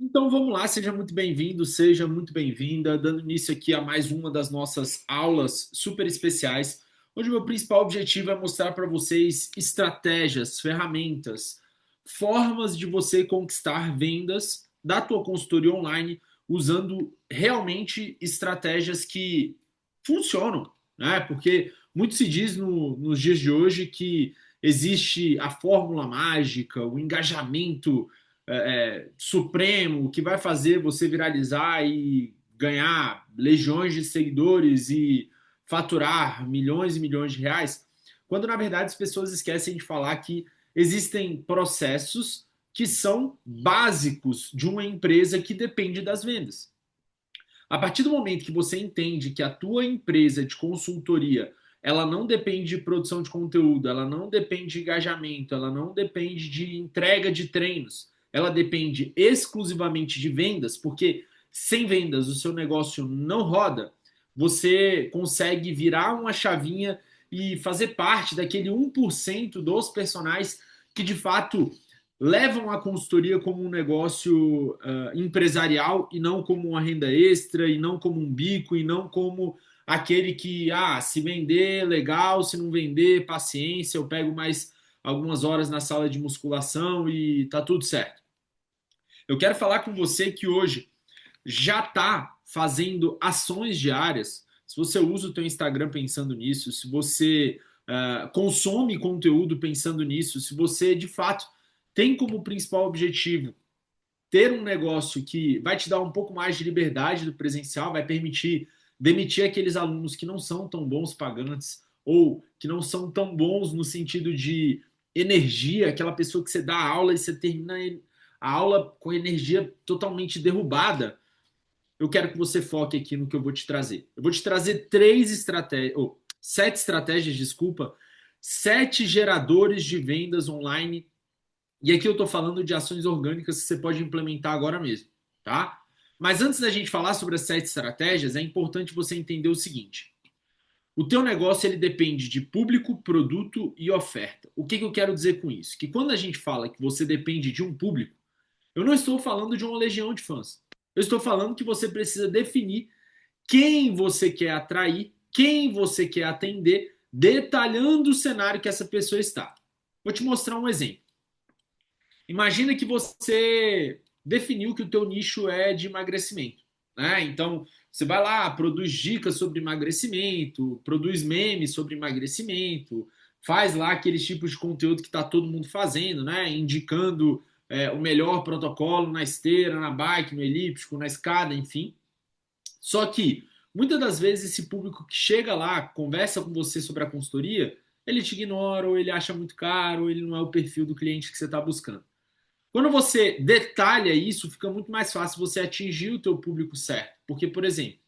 Então vamos lá, seja muito bem-vindo, seja muito bem-vinda, dando início aqui a mais uma das nossas aulas super especiais, onde o meu principal objetivo é mostrar para vocês estratégias, ferramentas, formas de você conquistar vendas da tua consultoria online usando realmente estratégias que funcionam, né? Porque muito se diz nos dias de hoje que existe a fórmula mágica, o engajamento supremo que vai fazer você viralizar e ganhar legiões de seguidores e faturar milhões e milhões de reais, quando na verdade as pessoas esquecem de falar que existem processos que são básicos de uma empresa que depende das vendas. A partir do momento que você entende que a tua empresa de consultoria ela não depende de produção de conteúdo, ela não depende de engajamento, ela não depende de entrega de treinos, ela depende exclusivamente de vendas, porque sem vendas o seu negócio não roda, você consegue virar uma chavinha e fazer parte daquele 1% dos personagens que de fato levam a consultoria como um negócio empresarial e não como uma renda extra, e não como um bico, e não como aquele que, se vender, legal, se não vender, paciência, eu pego mais algumas horas na sala de musculação e tá tudo certo. Eu quero falar com você que hoje já está fazendo ações diárias. Se você usa o teu Instagram pensando nisso, se você consome conteúdo pensando nisso, se você de fato tem como principal objetivo ter um negócio que vai te dar um pouco mais de liberdade do presencial, vai permitir demitir aqueles alunos que não são tão bons pagantes ou que não são tão bons no sentido de energia, aquela pessoa que você dá aula e você termina a aula com energia totalmente derrubada. Eu quero que você foque aqui no que eu vou te trazer. Eu vou te trazer sete estratégias, desculpa, sete geradores de vendas online. E aqui eu estou falando de ações orgânicas que você pode implementar agora mesmo, tá? Mas antes da gente falar sobre as sete estratégias, é importante você entender o seguinte: o teu negócio ele depende de público, produto e oferta. O que eu quero dizer com isso? Que quando a gente fala que você depende de um público, eu não estou falando de uma legião de fãs. Eu estou falando que você precisa definir quem você quer atrair, quem você quer atender, detalhando o cenário que essa pessoa está. Vou te mostrar um exemplo. Imagina que você definiu que o teu nicho é de emagrecimento, né? Então, você vai lá, produz dicas sobre emagrecimento, produz memes sobre emagrecimento, faz lá aqueles tipos de conteúdo que está todo mundo fazendo, né? Indicando o melhor protocolo na esteira, na bike, no elíptico, na escada, enfim. Só que, muitas das vezes, esse público que chega lá, conversa com você sobre a consultoria, ele te ignora, ou ele acha muito caro, ou ele não é o perfil do cliente que você está buscando. Quando você detalha isso, fica muito mais fácil você atingir o teu público certo. Porque, por exemplo,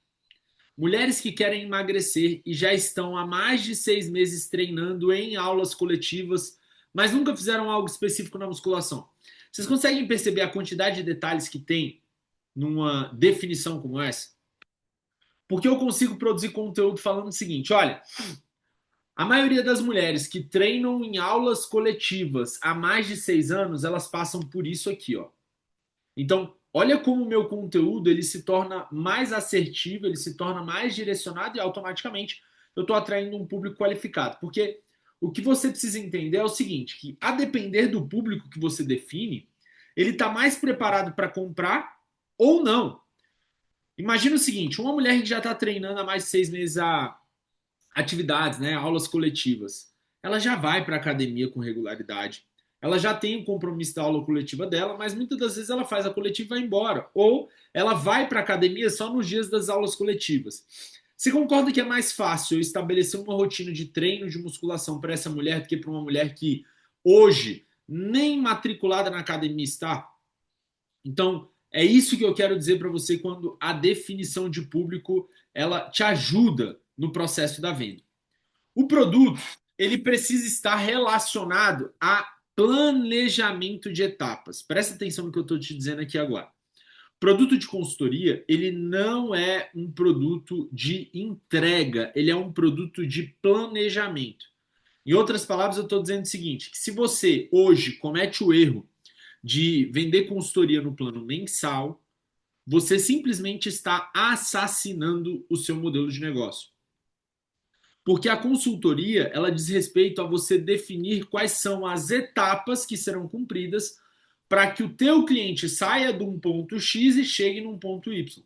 mulheres que querem emagrecer e já estão há mais de 6 meses treinando em aulas coletivas, mas nunca fizeram algo específico na musculação. Vocês conseguem perceber a quantidade de detalhes que tem numa definição como essa? Porque eu consigo produzir conteúdo falando o seguinte: olha, a maioria das mulheres que treinam em aulas coletivas há mais de 6 anos, elas passam por isso aqui, ó. Então, olha como o meu conteúdo ele se torna mais assertivo, ele se torna mais direcionado e automaticamente eu estou atraindo um público qualificado. Porque o que você precisa entender é o seguinte, que a depender do público que você define, ele está mais preparado para comprar ou não. Imagina o seguinte, uma mulher que já está treinando há mais de 6 meses a atividades, né, aulas coletivas, ela já vai para a academia com regularidade. Ela já tem o compromisso da aula coletiva dela, mas muitas das vezes ela faz a coletiva e vai embora. Ou ela vai para a academia só nos dias das aulas coletivas. Você concorda que é mais fácil eu estabelecer uma rotina de treino de musculação para essa mulher do que para uma mulher que hoje nem matriculada na academia está? Então, é isso que eu quero dizer para você quando a definição de público ela te ajuda no processo da venda. O produto ele precisa estar relacionado a planejamento de etapas. Presta atenção no que eu estou te dizendo aqui agora. Produto de consultoria, ele não é um produto de entrega, ele é um produto de planejamento. Em outras palavras, eu estou dizendo o seguinte, que se você hoje comete o erro de vender consultoria no plano mensal, você simplesmente está assassinando o seu modelo de negócio. Porque a consultoria, ela diz respeito a você definir quais são as etapas que serão cumpridas para que o teu cliente saia de um ponto X e chegue num ponto Y.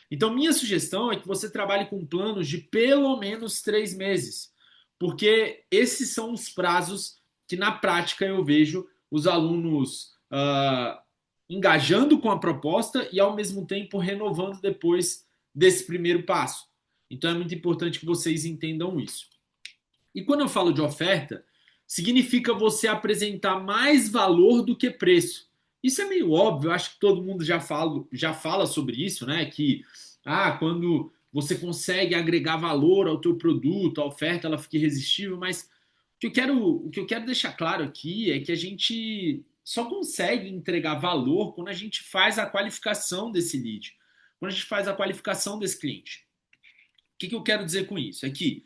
Então, minha sugestão é que você trabalhe com planos de pelo menos 3 meses, porque esses são os prazos que, na prática, eu vejo os alunos engajando com a proposta e, ao mesmo tempo, renovando depois desse primeiro passo. Então, é muito importante que vocês entendam isso. E quando eu falo de oferta, significa você apresentar mais valor do que preço. Isso é meio óbvio, eu acho que todo mundo já fala sobre isso, né? Que quando você consegue agregar valor ao teu produto, a oferta ela fica irresistível, mas o que eu quero deixar claro aqui é que a gente só consegue entregar valor quando a gente faz a qualificação desse lead, quando a gente faz a qualificação desse cliente. O que eu quero dizer com isso? É que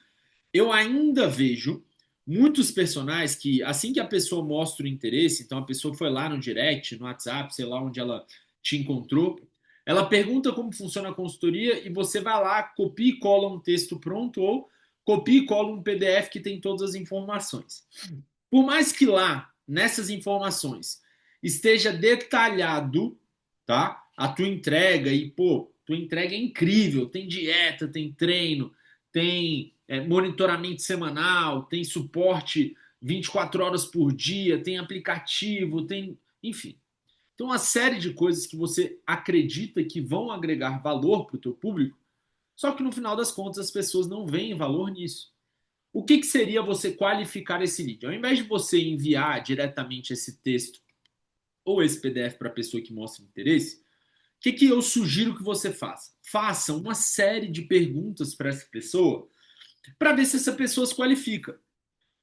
eu ainda vejo muitos personagens que, assim que a pessoa mostra o interesse, então a pessoa foi lá no direct, no WhatsApp, sei lá onde ela te encontrou, ela pergunta como funciona a consultoria e você vai lá, copia e cola um texto pronto ou copia e cola um PDF que tem todas as informações. Por mais que lá, nessas informações, esteja detalhado, tá? A tua entrega e, pô, tua entrega é incrível, tem dieta, tem treino, tem monitoramento semanal, tem suporte 24 horas por dia, tem aplicativo, tem, enfim. Então, uma série de coisas que você acredita que vão agregar valor para o teu público, só que no final das contas as pessoas não veem valor nisso. O que seria você qualificar esse lead? Ao invés de você enviar diretamente esse texto ou esse PDF para a pessoa que mostra interesse, o que eu sugiro que você faça? Faça uma série de perguntas para essa pessoa para ver se essa pessoa se qualifica. O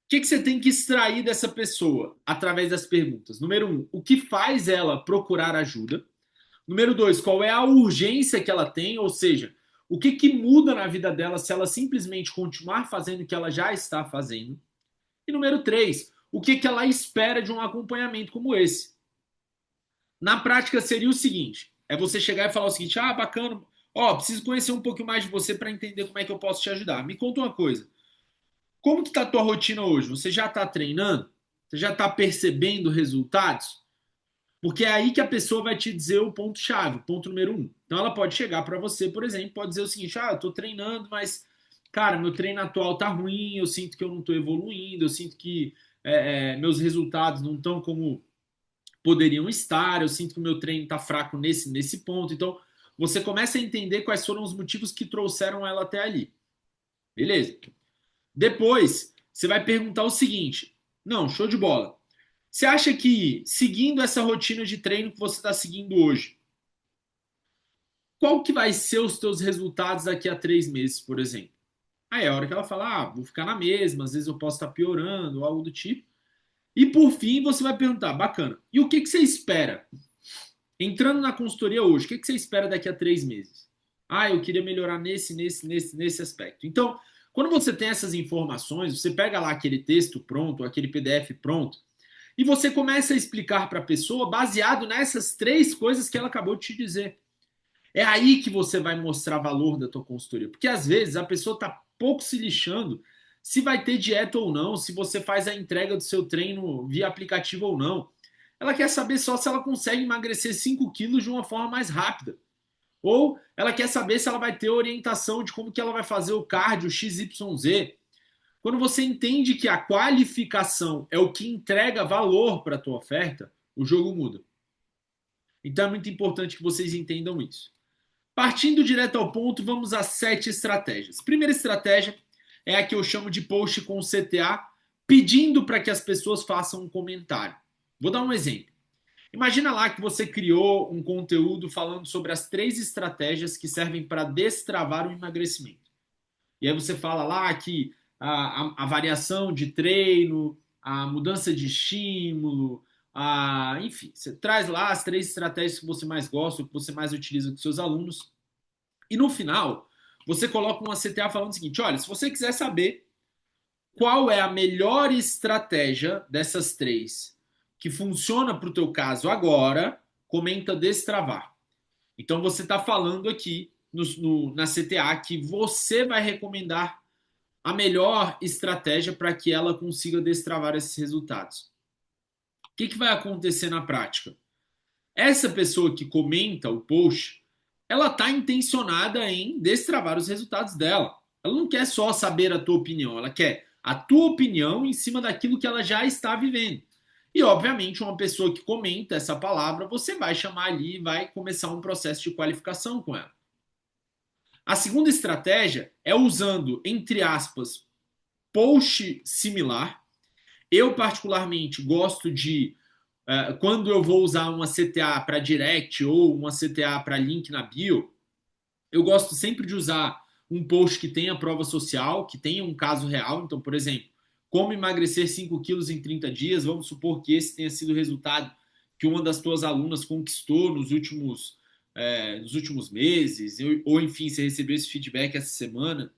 que você tem que extrair dessa pessoa através das perguntas? Número 1, o que faz ela procurar ajuda? Número 2, qual é a urgência que ela tem? Ou seja, o que muda na vida dela se ela simplesmente continuar fazendo o que ela já está fazendo? E número 3, o que ela espera de um acompanhamento como esse? Na prática seria o seguinte, é você chegar e falar o seguinte, bacana, preciso conhecer um pouco mais de você para entender como é que eu posso te ajudar. Me conta uma coisa, como que está a tua rotina hoje? Você já está treinando? Você já está percebendo resultados? Porque é aí que a pessoa vai te dizer o ponto-chave, o ponto número 1. Então ela pode chegar para você, por exemplo, pode dizer o seguinte, eu estou treinando, mas, cara, meu treino atual tá ruim, eu sinto que eu não estou evoluindo, eu sinto que meus resultados não estão como poderiam estar, eu sinto que o meu treino está fraco nesse ponto. Então, você começa a entender quais foram os motivos que trouxeram ela até ali. Beleza? Depois, você vai perguntar o seguinte, não, show de bola. Você acha que, seguindo essa rotina de treino que você está seguindo hoje, qual que vai ser os teus resultados daqui a 3 meses, por exemplo? Aí é a hora que ela fala, vou ficar na mesma, às vezes eu posso estar piorando, algo do tipo. E por fim, você vai perguntar, bacana, e o que você espera? Entrando na consultoria hoje, o que você espera daqui a 3 meses? Eu queria melhorar nesse aspecto. Então, quando você tem essas informações, você pega lá aquele texto pronto, aquele PDF pronto, e você começa a explicar para a pessoa baseado nessas 3 coisas que ela acabou de te dizer. É aí que você vai mostrar valor da tua consultoria. Porque às vezes a pessoa está pouco se lixando se vai ter dieta ou não, se você faz a entrega do seu treino via aplicativo ou não. Ela quer saber só se ela consegue emagrecer 5 quilos de uma forma mais rápida. Ou ela quer saber se ela vai ter orientação de como que ela vai fazer o cardio XYZ. Quando você entende que a qualificação é o que entrega valor para a tua oferta, o jogo muda. Então é muito importante que vocês entendam isso. Partindo direto ao ponto, vamos às 7 estratégias. Primeira estratégia é a que eu chamo de post com CTA, pedindo para que as pessoas façam um comentário. Vou dar um exemplo. Imagina lá que você criou um conteúdo falando sobre as 3 estratégias que servem para destravar o emagrecimento. E aí você fala lá que a variação de treino, a mudança de estímulo, enfim, você traz lá as 3 estratégias que você mais gosta, que você mais utiliza com seus alunos. E no final, você coloca uma CTA falando o seguinte, olha, se você quiser saber qual é a melhor estratégia dessas 3 que funciona para o teu caso agora, comenta destravar. Então você está falando aqui na CTA que você vai recomendar a melhor estratégia para que ela consiga destravar esses resultados. O que vai acontecer na prática? Essa pessoa que comenta o post, ela está intencionada em destravar os resultados dela. Ela não quer só saber a tua opinião, ela quer a tua opinião em cima daquilo que ela já está vivendo. E, obviamente, uma pessoa que comenta essa palavra, você vai chamar ali e vai começar um processo de qualificação com ela. A segunda estratégia é usando, entre aspas, post similar. Eu, particularmente, gosto de, quando eu vou usar uma CTA para direct ou uma CTA para link na bio, eu gosto sempre de usar um post que tenha prova social, que tenha um caso real. Então, por exemplo, como emagrecer 5 quilos em 30 dias. Vamos supor que esse tenha sido o resultado que uma das tuas alunas conquistou nos últimos meses, ou enfim, você recebeu esse feedback essa semana.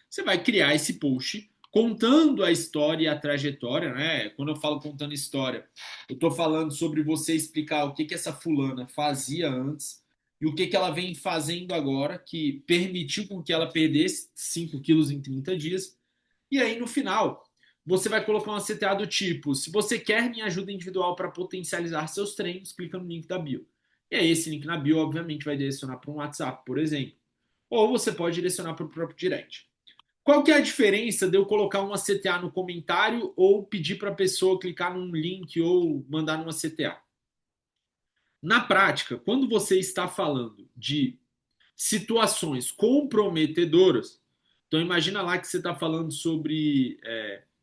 Você vai criar esse post contando a história e a trajetória, né? Quando eu falo contando história, eu estou falando sobre você explicar o que essa fulana fazia antes e o que ela vem fazendo agora, que permitiu com que ela perdesse 5 quilos em 30 dias. E aí, no final, você vai colocar uma CTA do tipo: se você quer minha ajuda individual para potencializar seus treinos, clica no link da bio. E aí, esse link na bio, obviamente, vai direcionar para um WhatsApp, por exemplo. Ou você pode direcionar para o próprio direct. Qual que é a diferença de eu colocar uma CTA no comentário ou pedir para a pessoa clicar num link ou mandar numa CTA? Na prática, quando você está falando de situações comprometedoras, então imagina lá que você está falando sobre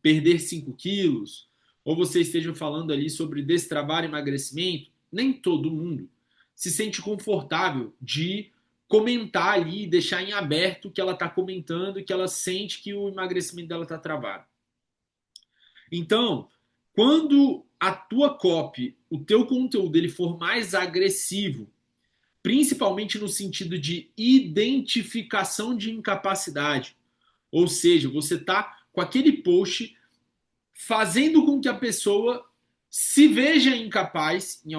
perder 5 quilos, ou você esteja falando ali sobre destravar emagrecimento, nem todo mundo se sente confortável de comentar ali, deixar em aberto o que ela está comentando e que ela sente que o emagrecimento dela está travado. Então, quando a tua copy, o teu conteúdo, ele for mais agressivo, principalmente no sentido de identificação de incapacidade, ou seja, você está com aquele post fazendo com que a pessoa se veja incapaz em em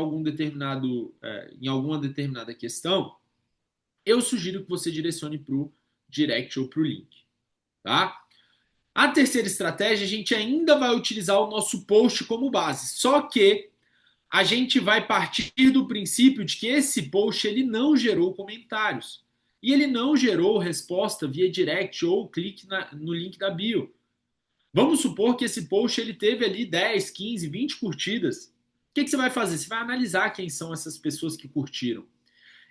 alguma determinada questão, eu sugiro que você direcione para o direct ou para o link, tá? A terceira estratégia, a gente ainda vai utilizar o nosso post como base, só que a gente vai partir do princípio de que esse post ele não gerou comentários e ele não gerou resposta via direct ou clique no link da bio. Vamos supor que esse post ele teve ali 10, 15, 20 curtidas. O que você vai fazer? Você vai analisar quem são essas pessoas que curtiram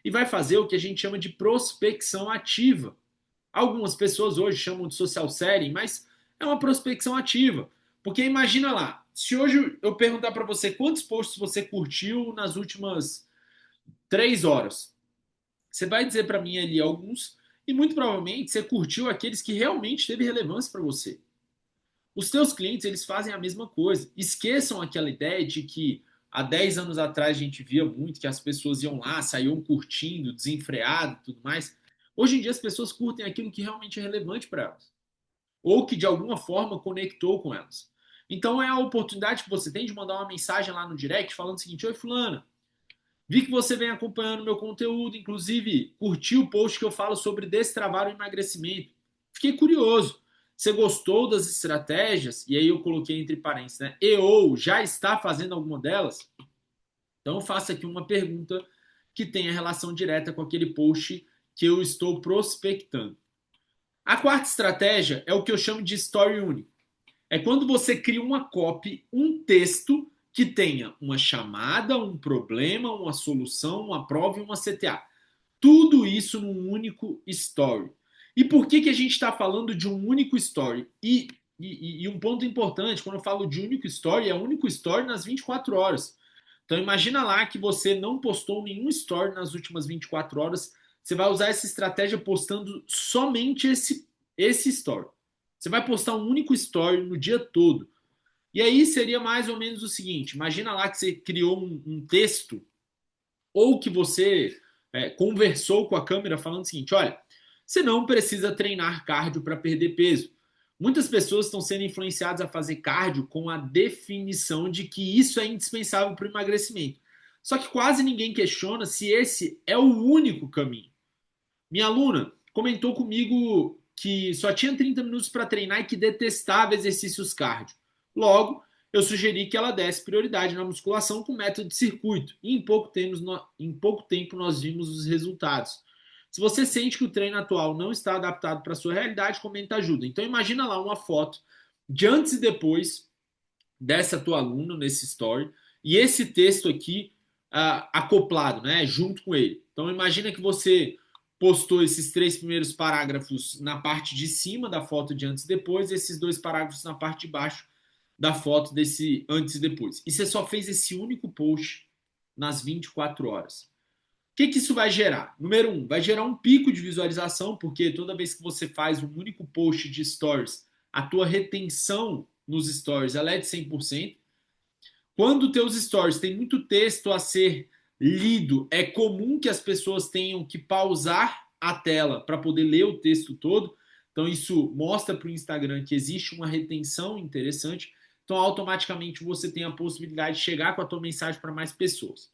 e vai fazer o que a gente chama de prospecção ativa. Algumas pessoas hoje chamam de social selling, mas é uma prospecção ativa. Porque imagina lá, se hoje eu perguntar para você quantos posts você curtiu nas últimas 3 horas, você vai dizer para mim ali alguns e muito provavelmente você curtiu aqueles que realmente teve relevância para você. Os teus clientes, eles fazem a mesma coisa. Esqueçam aquela ideia de que há 10 anos atrás a gente via muito que as pessoas iam lá, saíam curtindo, desenfreado e tudo mais. Hoje em dia as pessoas curtem aquilo que realmente é relevante para elas. Ou que de alguma forma conectou com elas. Então é a oportunidade que você tem de mandar uma mensagem lá no direct falando o seguinte: oi fulana, vi que você vem acompanhando meu conteúdo, inclusive curtiu o post que eu falo sobre destravar o emagrecimento. Fiquei curioso. Você gostou das estratégias? E aí eu coloquei entre parênteses, né? E ou já está fazendo alguma delas? Então eu faço aqui uma pergunta que tenha relação direta com aquele post que eu estou prospectando. A quarta estratégia é o que eu chamo de story único. É quando você cria uma copy, um texto que tenha uma chamada, um problema, uma solução, uma prova e uma CTA. Tudo isso num único story. E por que a gente está falando de um único story? E um ponto importante, quando eu falo de único story, é único story nas 24 horas. Então imagina lá que você não postou nenhum story nas últimas 24 horas. Você vai usar essa estratégia postando somente esse story. Você vai postar um único story no dia todo. E aí seria mais ou menos o seguinte: imagina lá que você criou um texto ou que você conversou com a câmera falando o seguinte: olha, você não precisa treinar cardio para perder peso. Muitas pessoas estão sendo influenciadas a fazer cardio com a definição de que isso é indispensável para o emagrecimento. Só que quase ninguém questiona se esse é o único caminho. Minha aluna comentou comigo que só tinha 30 minutos para treinar e que detestava exercícios cardio. Logo, eu sugeri que ela desse prioridade na musculação com método de circuito. E em pouco tempo nós vimos os resultados. Se você sente que o treino atual não está adaptado para a sua realidade, comenta ajuda. Então imagina lá uma foto de antes e depois dessa tua aluna nesse story e esse texto aqui acoplado, né, junto com ele. Então imagina que você postou esses 3 primeiros parágrafos na parte de cima da foto de antes e depois, esses 2 parágrafos na parte de baixo da foto desse antes e depois. E você só fez esse único post nas 24 horas. O que isso vai gerar? Número 1, vai gerar um pico de visualização, porque toda vez que você faz um único post de stories, a tua retenção nos stories ela é de 100%. Quando teus stories têm muito texto a ser lido, é comum que as pessoas tenham que pausar a tela para poder ler o texto todo. Então isso mostra para o Instagram que existe uma retenção interessante. Então automaticamente você tem a possibilidade de chegar com a tua mensagem para mais pessoas.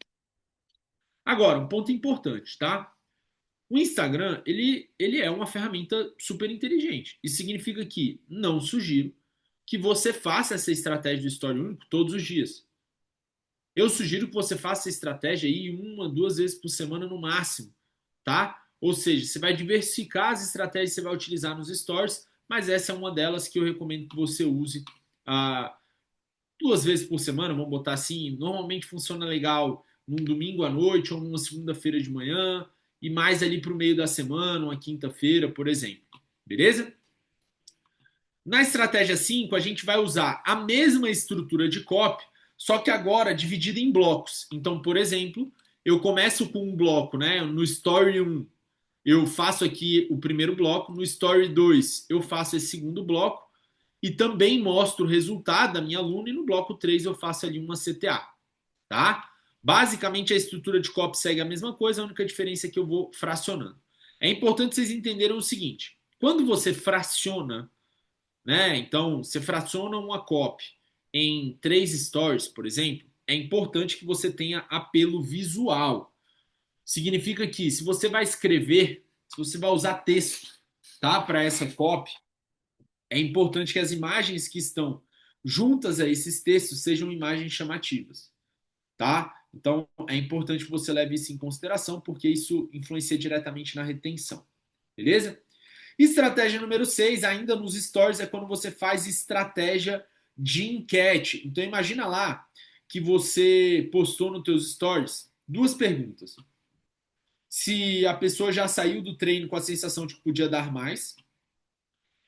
Agora, um ponto importante, tá? O Instagram, ele é uma ferramenta super inteligente. Isso significa que não sugiro que você faça essa estratégia do Story único todos os dias. Eu sugiro que você faça essa estratégia aí 1, 2 vezes por semana no máximo, tá? Ou seja, você vai diversificar as estratégias que você vai utilizar nos stories, mas essa é uma delas que eu recomendo que você use 2 vezes por semana, vamos botar assim. Normalmente funciona legal num domingo à noite ou numa segunda-feira de manhã e mais ali para o meio da semana, uma quinta-feira, por exemplo. Beleza? Na estratégia 5, a gente vai usar a mesma estrutura de copy, só que agora dividida em blocos. Então, por exemplo, eu começo com um bloco, né? No Story 1, eu faço aqui o primeiro bloco. No Story 2, eu faço esse segundo bloco. E também mostro o resultado da minha aluna. E no bloco 3, eu faço ali uma CTA. Tá? Basicamente, a estrutura de copy segue a mesma coisa. A única diferença é que eu vou fracionando. É importante vocês entenderem o seguinte. Quando você fraciona, né? Então, você fraciona uma copy em 3 stories, por exemplo, é importante que você tenha apelo visual. Significa que se você vai escrever, se você vai usar texto, tá, para essa copy, é importante que as imagens que estão juntas a esses textos sejam imagens chamativas, tá? Então, é importante que você leve isso em consideração, porque isso influencia diretamente na retenção, beleza? Estratégia número 6, ainda nos stories, é quando você faz estratégia de enquete. Então imagina lá que você postou nos teus stories 2 perguntas. Se a pessoa já saiu do treino com a sensação de que podia dar mais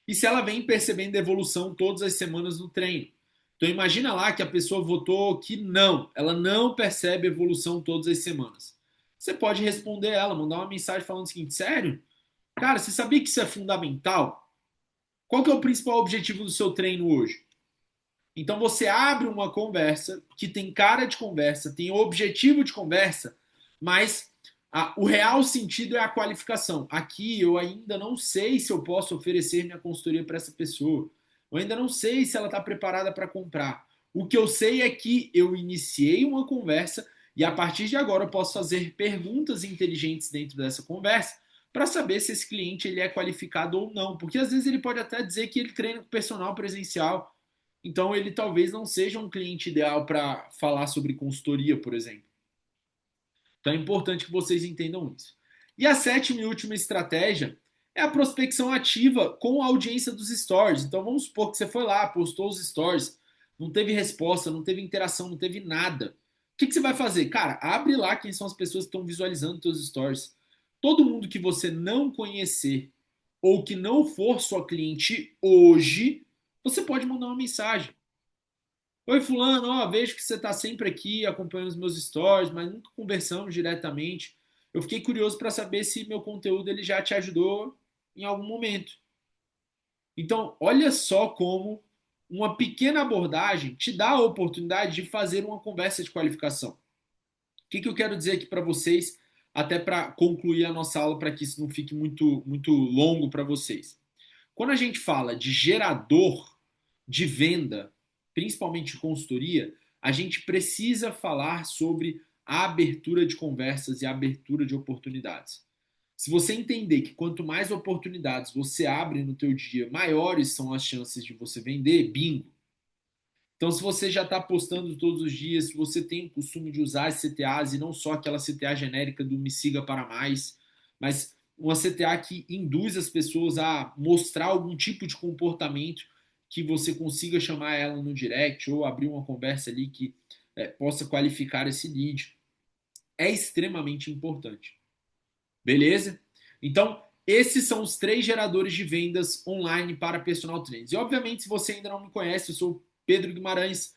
e se ela vem percebendo evolução todas as semanas no treino. Então imagina lá que a pessoa votou que não, ela não percebe evolução todas as semanas. Você pode responder ela, mandar uma mensagem falando o seguinte: sério? Cara, você sabia que isso é fundamental? Qual que é o principal objetivo do seu treino hoje? Então você abre uma conversa que tem cara de conversa, tem objetivo de conversa, mas o real sentido é a qualificação. Aqui eu ainda não sei se eu posso oferecer minha consultoria para essa pessoa. Eu ainda não sei se ela está preparada para comprar. O que eu sei é que eu iniciei uma conversa e a partir de agora eu posso fazer perguntas inteligentes dentro dessa conversa para saber se esse cliente ele é qualificado ou não. Porque às vezes ele pode até dizer que ele treina com personal presencial. Então ele talvez não seja um cliente ideal para falar sobre consultoria, por exemplo. Então é importante que vocês entendam isso. E a 7ª e última estratégia é a prospecção ativa com a audiência dos stories. Então vamos supor que você foi lá, postou os stories, não teve resposta, não teve interação, não teve nada. O que você vai fazer? Cara, abre lá quem são as pessoas que estão visualizando seus stories. Todo mundo que você não conhecer ou que não for sua cliente hoje, você pode mandar uma mensagem. Oi, fulano, ó, vejo que você está sempre aqui acompanhando os meus stories, mas nunca conversamos diretamente. Eu fiquei curioso para saber se meu conteúdo ele já te ajudou em algum momento. Então, olha só como uma pequena abordagem te dá a oportunidade de fazer uma conversa de qualificação. O que eu quero dizer aqui para vocês, até para concluir a nossa aula, para que isso não fique muito longo para vocês. Quando a gente fala de gerador de venda, principalmente de consultoria, a gente precisa falar sobre a abertura de conversas e a abertura de oportunidades. Se você entender que quanto mais oportunidades você abre no teu dia, maiores são as chances de você vender, bingo. Então, se você já está postando todos os dias, se você tem o costume de usar as CTAs e não só aquela CTA genérica do Me Siga para Mais, mas uma CTA que induz as pessoas a mostrar algum tipo de comportamento que você consiga chamar ela no direct ou abrir uma conversa ali que possa qualificar esse lead, é extremamente importante. Beleza? Então, esses são os 3 geradores de vendas online para personal trainers. E, obviamente, se você ainda não me conhece, eu sou Pedro Guimarães.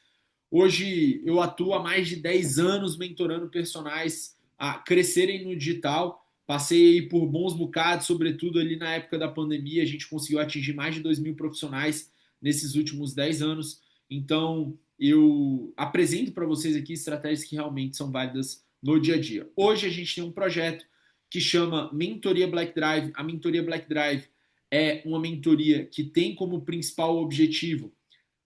Hoje eu atuo há mais de 10 anos mentorando personagens a crescerem no digital. Passei por bons bocados, sobretudo ali na época da pandemia. A gente conseguiu atingir mais de 2.000 profissionais nesses últimos 10 anos. Então, eu apresento para vocês aqui estratégias que realmente são válidas no dia a dia. Hoje a gente tem um projeto que chama Mentoria Black Drive. A Mentoria Black Drive é uma mentoria que tem como principal objetivo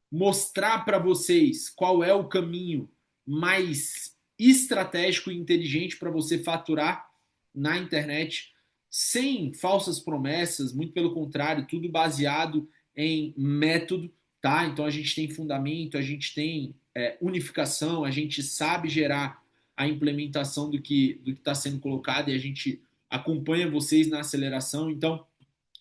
mostrar para vocês qual é o caminho mais estratégico e inteligente para você faturar na internet sem falsas promessas, muito pelo contrário, tudo baseado em método, tá? Então a gente tem fundamento, a gente tem unificação, a gente sabe gerar a implementação do que está sendo colocado e a gente acompanha vocês na aceleração. Então,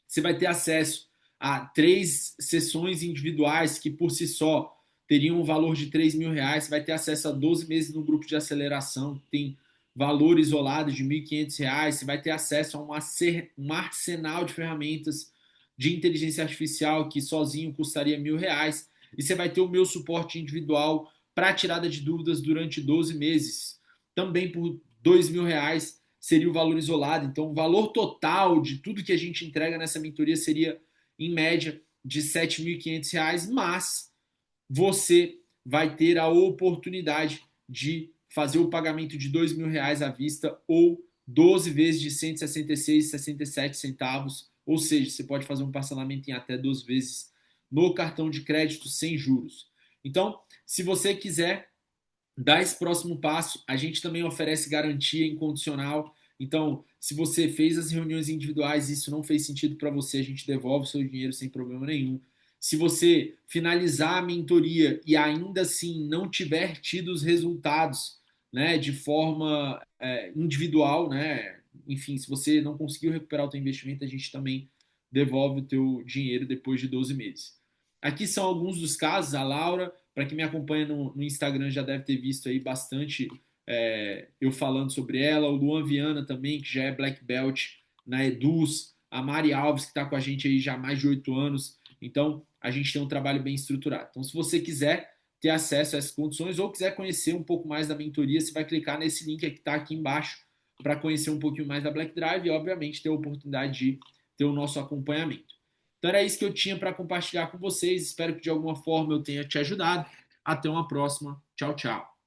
você vai ter acesso a 3 sessões individuais que, por si só, teriam um valor de R$ 3.000. Você vai ter acesso a 12 meses no grupo de aceleração, que tem valor isolado de R$ 1.500. Você vai ter acesso a um arsenal de ferramentas de inteligência artificial que sozinho custaria R$ 1.000. E você vai ter o meu suporte individual para tirada de dúvidas durante 12 meses, também por R$ 2.000 seria o valor isolado. Então, o valor total de tudo que a gente entrega nessa mentoria seria, em média, de R$ 7.500, mas você vai ter a oportunidade de fazer o pagamento de R$ 2.000 à vista ou 12 vezes de 166,67 centavos, ou seja, você pode fazer um parcelamento em até 12 vezes no cartão de crédito sem juros. Então, se você quiser dar esse próximo passo, a gente também oferece garantia incondicional. Então, se você fez as reuniões individuais e isso não fez sentido para você, a gente devolve o seu dinheiro sem problema nenhum. Se você finalizar a mentoria e ainda assim não tiver tido os resultados, né, de forma individual, né, enfim, se você não conseguiu recuperar o seu investimento, a gente também devolve o teu dinheiro depois de 12 meses. Aqui são alguns dos casos. A Laura, para quem me acompanha no Instagram, já deve ter visto aí bastante eu falando sobre ela. O Luan Viana também, que já é Black Belt na Eduz. A Mari Alves, que está com a gente aí já há mais de 8 anos. Então, a gente tem um trabalho bem estruturado. Então, se você quiser ter acesso a essas condições ou quiser conhecer um pouco mais da mentoria, você vai clicar nesse link que está aqui embaixo para conhecer um pouquinho mais da Black Drive e, obviamente, ter a oportunidade de ter o nosso acompanhamento. Então era isso que eu tinha para compartilhar com vocês. Espero que de alguma forma eu tenha te ajudado. Até uma próxima. Tchau, tchau.